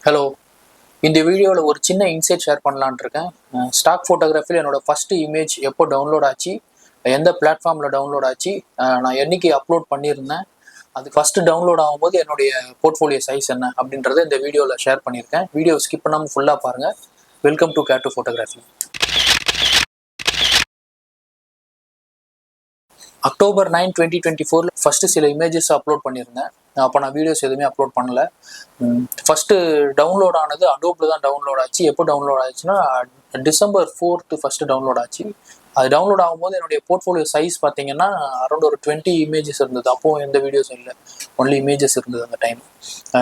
Hello, இந்த வீடியோவில் ஒரு சின்ன இன்சைட் ஷேர் பண்ணலான்னு இருக்கேன். ஸ்டாக் ஃபோட்டோகிராஃபியில் என்னோடய ஃபஸ்ட்டு இமேஜ் எப்போ டவுன்லோட் ஆச்சு, எந்த பிளாட்ஃபார்மில் டவுன்லோட் ஆச்சு, நான் என்றைக்கு அப்லோட் பண்ணியிருந்தேன், அது ஃபஸ்ட்டு டவுன்லோட் ஆகும்போது என்னுடைய போர்ட்ஃபோலியோ சைஸ் என்ன அப்படின்றத இந்த வீடியோவில் ஷேர் பண்ணியிருக்கேன். வீடியோ ஸ்கிப் பண்ணாமல் ஃபுல்லாக பாருங்கள். Welcome to care to photography. October 9, 2024 first சில இமேஜஸ் அப்லோட் பண்ணியிருந்தேன். அப்போ நான் வீடியோஸ் எதுவுமே அப்லோட் பண்ணல. ஃபஸ்ட்டு டவுன்லோட் ஆனது அடோபில் தான் டவுன்லோட் ஆச்சு. எப்போ டவுன்லோட் ஆச்சுன்னா டிசம்பர் 4 ஃபஸ்ட்டு டவுன்லோட் ஆச்சு. அது டவுன்லோட் ஆகும்போது என்னுடைய போர்ட்ஃபோலியோ சைஸ் பார்த்தீங்கன்னா அரௌண்ட் ஒரு 20 இமேஜஸ் இருந்தது. அப்போது எந்த வீடியோஸும் இல்லை, ஒன்லி இமேஜஸ் இருந்தது அந்த டைம்.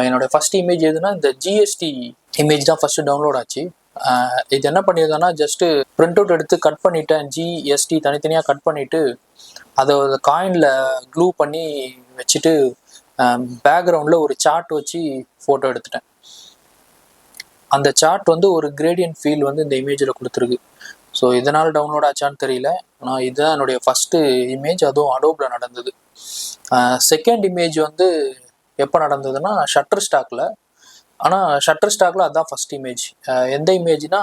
என்னோடய ஃபஸ்ட் இமேஜ் எதுனா இந்த ஜிஎஸ்டி இமேஜ் தான் ஃபஸ்ட்டு டவுன்லோட் ஆச்சு. இது என்ன பண்ணியிருந்தேன்னா ஜஸ்ட்டு பிரிண்ட் அவுட் எடுத்து கட் பண்ணிவிட்டேன். ஜிஎஸ்டி தனித்தனியாக கட் பண்ணிவிட்டு அதை காயினில் க்ளூ பண்ணி வச்சுட்டு பேக்ரவுண்டில் ஒரு சார்ட் வச்சு ஃபோட்டோ எடுத்துட்டேன். அந்த சார்ட் ஒரு கிரேடியன்ட் ஃபீல் இந்த இமேஜில் கொடுத்துருக்கு. ஸோ இதனால் டவுன்லோட் ஆச்சான்னு தெரியல. ஆனால் இதுதான் என்னுடைய ஃபஸ்ட்டு இமேஜ், அதுவும் அடோபில் நடந்தது. செகண்ட் இமேஜ் எப்போ நடந்ததுன்னா ஷட்டர் ஸ்டாக்கில். ஆனால் ஷட்டர் ஸ்டாக்கில் அதுதான் ஃபஸ்ட் இமேஜ். எந்த இமேஜ்னா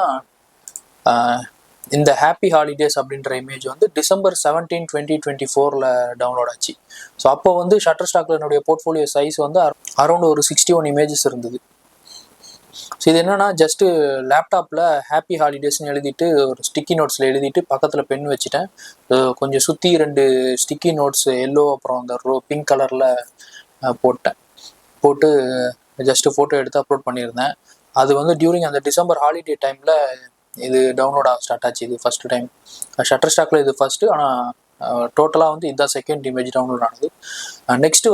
இந்த ஹாப்பி ஹாலிடேஸ் அப்படின்ற இமேஜ் டிசம்பர் 17, 2024 டவுன்லோட் ஆச்சு. ஸோ அப்போ ஷட்டர் ஸ்டாக்ல என்னுடைய போர்ட்ஃபோலியோ சைஸ் அரௌண்ட் ஒரு 61 இமேஜஸ் இருந்தது. ஸோ இது என்னன்னா ஜஸ்ட்டு லேப்டாப்பில் ஹாப்பி ஹாலிடேஸ்ன்னு எழுதிட்டு ஒரு ஸ்டிக்கி நோட்ஸில் எழுதிட்டு பக்கத்தில் பென் வச்சுட்டேன். கொஞ்சம் சுற்றி 2 ஸ்டிக்கி நோட்ஸ் எல்லோ அப்புறம் அந்த பிங்க் கலரில் போட்டு ஜஸ்ட்டு ஃபோட்டோ எடுத்து அப்லோட் பண்ணியிருந்தேன். அது டியூரிங் அந்த டிசம்பர் ஹாலிடே டைமில் இது டவுன்லோட் ஆக ஸ்டார்ட் ஆச்சு. இது ஃபஸ்ட்டு டைம். ஷட்டர் ஸ்டாக்கில் இது ஃபஸ்ட்டு, ஆனால் டோட்டலாக இதுதான் செகண்ட் இமேஜ் டவுன்லோட் ஆனது. நெக்ஸ்ட்டு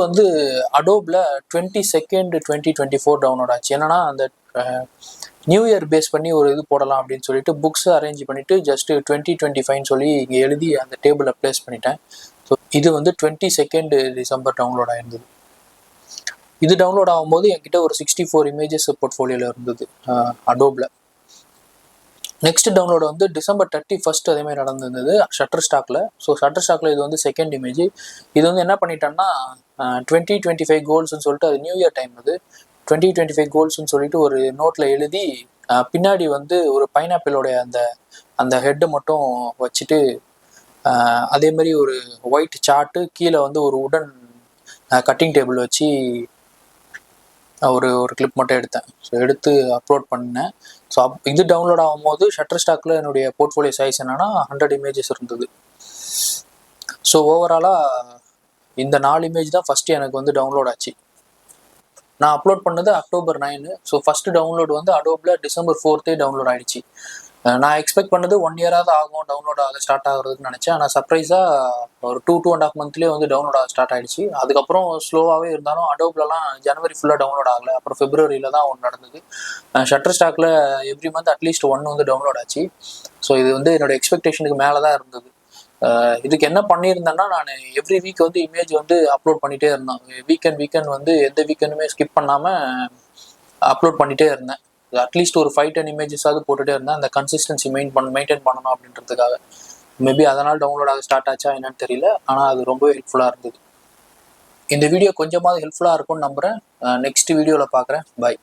அடோபில் 22, 2024 டவுன்லோட் ஆச்சு. என்னன்னா அந்த நியூ இயர் பேஸ் பண்ணி ஒரு இது போடலாம் அப்படின்னு சொல்லிட்டு புக்ஸ் அரேஞ்ச் பண்ணிவிட்டு ஜஸ்ட்டு 2025 சொல்லி இங்கே எழுதி அந்த டேபிளில் ப்ளேஸ் பண்ணிட்டேன். ஸோ இது 22 டிசம்பர் டவுன்லோட் ஆயிருந்தது. இது டவுன்லோட் ஆகும்போது என்கிட்ட ஒரு 64 இமேஜஸ் போர்ட்ஃபோலியோவில் இருந்தது அடோபில். நெக்ஸ்ட் டவுன்லோடு டிசம்பர் 31 அதே மாதிரி நடந்திருந்தது ஷட்டர் ஸ்டாக்கில். ஸோ ஷட்டர் ஸ்டாக்கில் இது செகண்ட் இமேஜ். இது என்ன பண்ணிட்டேன்னா 2025 கோல்ஸ்ன்னு சொல்லிட்டு அது நியூ இயர் டைம். அது 2025 கோல்ஸ்ன்னு சொல்லிட்டு ஒரு நோட்டில் எழுதி பின்னாடி ஒரு பைனாப்பிளோடைய அந்த ஹெட்டை மட்டும் வச்சுட்டு அதே மாதிரி ஒரு ஒயிட் சார்ட்டு கீழே ஒரு உடன் கட்டிங் டேபிள் வச்சு ஒரு கிளிப் மட்டும் எடுத்தேன். ஸோ எடுத்து அப்லோட் பண்ணேன். ஸோ இது டவுன்லோட் ஆகும்போது ஷட்டர் ஸ்டாக்கில் என்னுடைய போர்ட்ஃபோலியோ சைஸ் என்னன்னா 100 இமேஜஸ் இருந்தது. ஸோ ஓவராலாக இந்த 4 இமேஜ் தான் ஃபஸ்ட்டு எனக்கு டவுன்லோட் ஆச்சு. நான் அப்லோட் பண்ணது அக்டோபர் 9. ஸோ ஃபஸ்ட்டு டவுன்லோடு அடோபில் டிசம்பர் 4 டவுன்லோட் ஆகிடுச்சு. நான் எக்ஸ்பெக்ட் பண்ணது 1 இயராவது ஆகும் டவுன்லோட் ஆக ஸ்டார்ட் ஆகுறதுன்னு நினச்சேன். ஆனால் சர்ப்ரைஸாக ஒரு 2.5 மந்த்லேயே டவுன்லோட் ஆக ஸ்டார்ட் ஆகிடுச்சு. அதுக்கப்புறம் ஸ்லோவாகவே இருந்தாலும் அடோப்லலாம் ஜனவரி ஃபுல்லாக டவுன்லோட் ஆகலை. அப்புறம் ஃபெப்ரவரியில் தான் ஒன்று நடந்தது. ஷட்டர் ஸ்டாக்கில் எவ்ரி மந்த் அட்லீஸ்ட் 1 டவுன்லோட் ஆச்சு. ஸோ இது என்னோடய எக்ஸ்பெக்டேஷனுக்கு மேலே தான் இருந்தது. இதுக்கு என்ன பண்ணியிருந்தேன்னா நான் எவ்ரி வீக் இமேஜ் அப்லோட் பண்ணிகிட்டே இருந்தேன். வீக்கெண்ட் எந்த வீக்கெண்டுமே ஸ்கிப் பண்ணாமல் அப்லோட் பண்ணிகிட்டே இருந்தேன். அட்லீஸ்ட் ஒரு 5-10 இமேஜஸாவது போட்டுகிட்டே இருந்தேன். அந்த கன்சிஸ்டன்சி மெயின்டைன் பண்ணணும் அப்படின்றதுக்காக. மேபி அதனால் டவுன்லோட் ஆக ஸ்டார்ட் ஆச்சா என்னன்னு தெரியல. ஆனால் அது ரொம்பவே ஹெல்ப்ஃபுல்லாக இருந்தது. இந்த வீடியோ கொஞ்சமாவது ஹெல்ப்ஃபுல்லாக இருக்கும்னு நம்புகிறேன். நெக்ஸ்ட் வீடியோவில் பார்க்குறேன். பாய்.